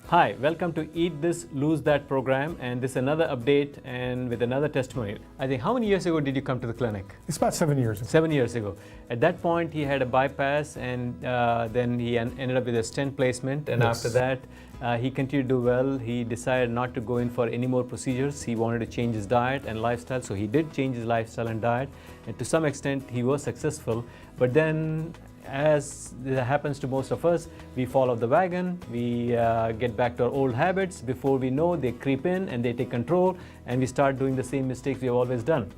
Hi, welcome to Eat This, Lose That program, and this is another update and with another testimonial. I think how many years ago did you come to the clinic? It's about 7 years ago. 7 years ago. At that point, he had a bypass, and then he ended up with a stent placement, and Yes. after that, he continued to do well. He decided not to go in for any more procedures. He wanted to change his diet and lifestyle, so he did change his lifestyle and diet, and to some extent, he was successful. But then, as happens to most of us, we fall off the wagon, we get back to our old habits. Before we know, they creep in and they take control, and we start doing the same mistakes we have always done.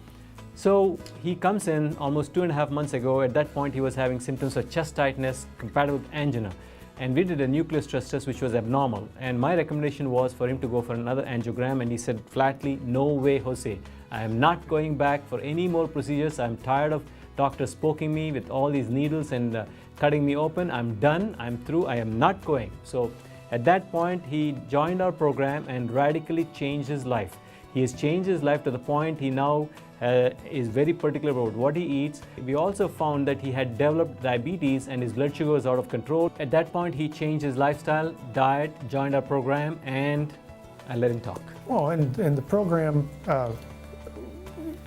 So he comes in almost 2.5 months ago. At that point, he was having symptoms of chest tightness compatible with angina, and we did a nuclear stress test which was abnormal, and my recommendation was for him to go for another angiogram, and he said flatly, "No way, Jose, I am not going back for any more procedures. I'm tired of doctors poking me with all these needles and cutting me open. I'm done, I'm through, I am not going." So at that point, he joined our program and radically changed his life. He has changed his life to the point he now is very particular about what he eats. We also found that he had developed diabetes and his blood sugar was out of control. At that point, he changed his lifestyle, diet, joined our program, and I let him talk. Well, and the program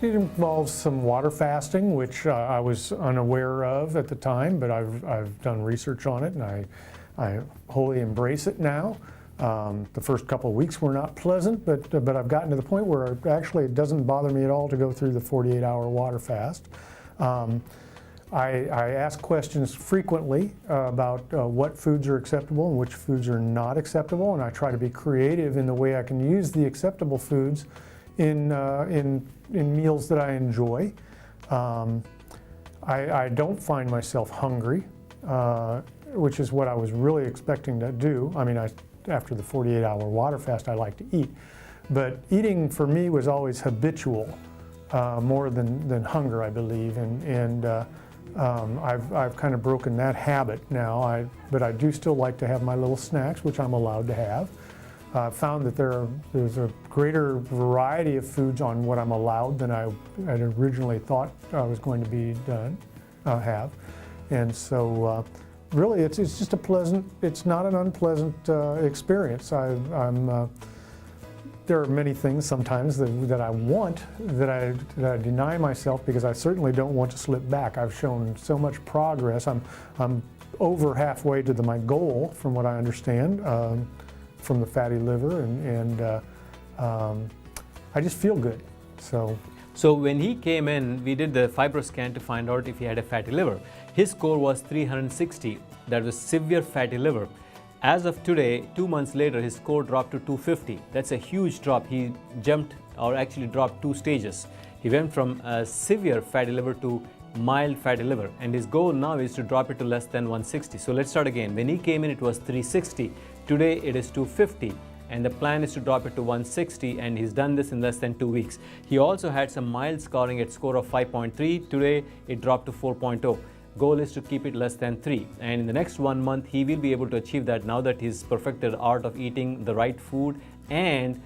it involves some water fasting, which I was unaware of at the time, but I've done research on it, and I wholly embrace it now. The first couple of weeks were not pleasant, but I've gotten to the point where actually it doesn't bother me at all to go through the 48-hour water fast. I ask questions frequently about what foods are acceptable and which foods are not acceptable, and I try to be creative in the way I can use the acceptable foods in meals that I enjoy. I don't find myself hungry, which is what I was really expecting to do. I mean, after the 48-hour water fast, I like to eat. But eating for me was always habitual, more than hunger, I believe. And I've kind of broken that habit now. But I do still like to have my little snacks, which I'm allowed to have. I've found that there's a greater variety of foods on what I'm allowed than I had originally thought I was going to be have. And so really it's just a pleasant, it's not an unpleasant experience. There are many things sometimes that I want, that I deny myself because I certainly don't want to slip back. I've shown so much progress. I'm over halfway to my goal, from what I understand, from the fatty liver, and I just feel good. So when he came in, we did the fibroscan to find out if he had a fatty liver. His score was 360. That was severe fatty liver. As of today, 2 months later, his score dropped to 250. That's a huge drop. He jumped, or actually dropped 2 stages. He went from severe fatty liver to mild fatty liver, and his goal now is to drop it to less than 160. So let's start again. When he came in, it was 360. Today it is 250, and the plan is to drop it to 160, and he's done this in less than 2 weeks. He also had some mild scarring at score of 5.3. Today it dropped to 4.0. Goal is to keep it less than 3, and in the next 1 month he will be able to achieve that now that he's perfected the art of eating the right food and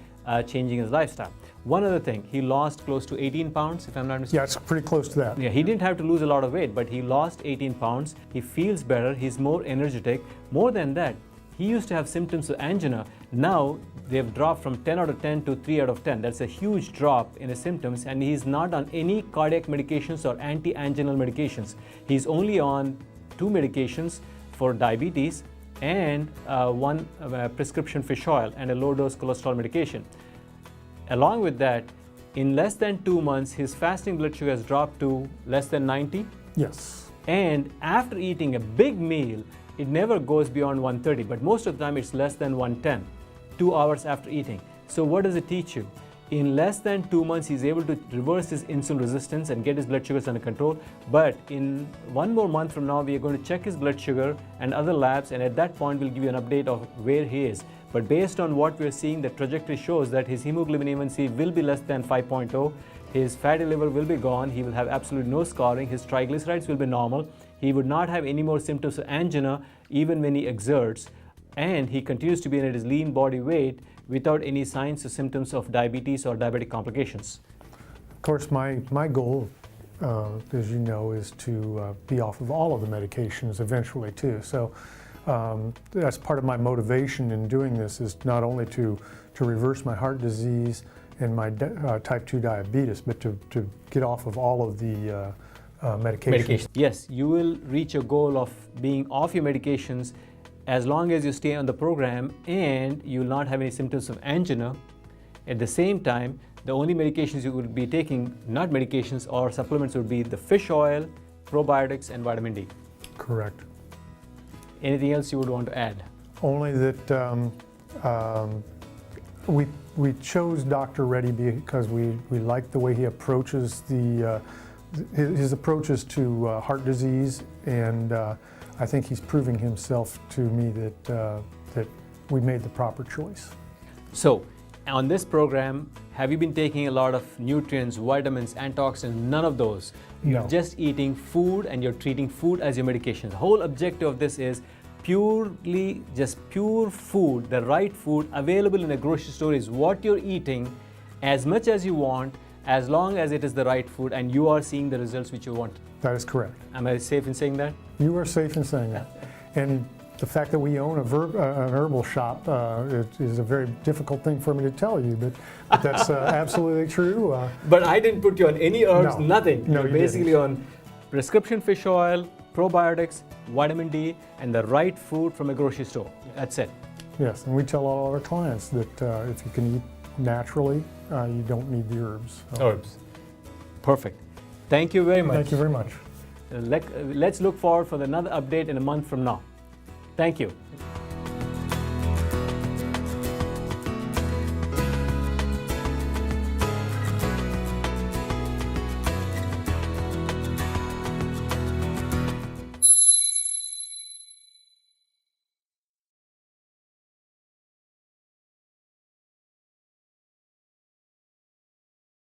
changing his lifestyle. One other thing, he lost close to 18 pounds, if I'm not mistaken. Yeah, it's pretty close to that. Yeah, he didn't have to lose a lot of weight, but he lost 18 pounds. He feels better, he's more energetic. More than that, he used to have symptoms of angina. Now they've dropped from 10 out of 10 to 3 out of 10. That's a huge drop in his symptoms, and he's not on any cardiac medications or anti-anginal medications. He's only on 2 medications for diabetes and one prescription fish oil and a low-dose cholesterol medication. Along with that, in less than 2 months, his fasting blood sugar has dropped to less than 90. Yes. And after eating a big meal, it never goes beyond 130, but most of the time it's less than 110, 2 hours after eating. So what does it teach you? In less than 2 months, he's able to reverse his insulin resistance and get his blood sugars under control. But in 1 more month from now, we are going to check his blood sugar and other labs, and at that point, we'll give you an update of where he is. But based on what we're seeing, the trajectory shows that his hemoglobin A1C will be less than 5.0. His fatty liver will be gone. He will have absolutely no scarring. His triglycerides will be normal. He would not have any more symptoms of angina even when he exerts. And he continues to be at his lean body weight without any signs or symptoms of diabetes or diabetic complications. Of course, my goal, as you know, is to be off of all of the medications eventually too. So That's part of my motivation in doing this, is not only to reverse my heart disease and my type 2 diabetes, but to get off of all of the medications. Yes, you will reach your goal of being off your medications as long as you stay on the program and you will not have any symptoms of angina. At the same time, the only medications you will be taking, not medications or supplements, would be the fish oil, probiotics, and vitamin D. Correct. Anything else you would want to add? Only that we chose Dr. Reddy because we like the way he approaches his approaches to heart disease, and I think he's proving himself to me that we made the proper choice. So, on this program, have you been taking a lot of nutrients, vitamins, antioxidants? None of those. You're No. just eating food and you're treating food as your medication. The whole objective of this is purely just pure food, the right food available in a grocery store is what you're eating as much as you want, as long as it is the right food and you are seeing the results which you want. That is correct. Am I safe in saying that? You are safe in saying that. And the fact that we own an herbal shop is a very difficult thing for me to tell you, but that's absolutely true. But I didn't put you on any herbs, No. nothing. No, You're you basically didn't. on prescription fish oil, probiotics, vitamin D, and the right food from a grocery store. That's it. Yes, and we tell all our clients that if you can eat naturally, you don't need the herbs. So, Herbs. Perfect. Thank you very much. thank you very much. Let's look forward for another update in a month from now. Thank you.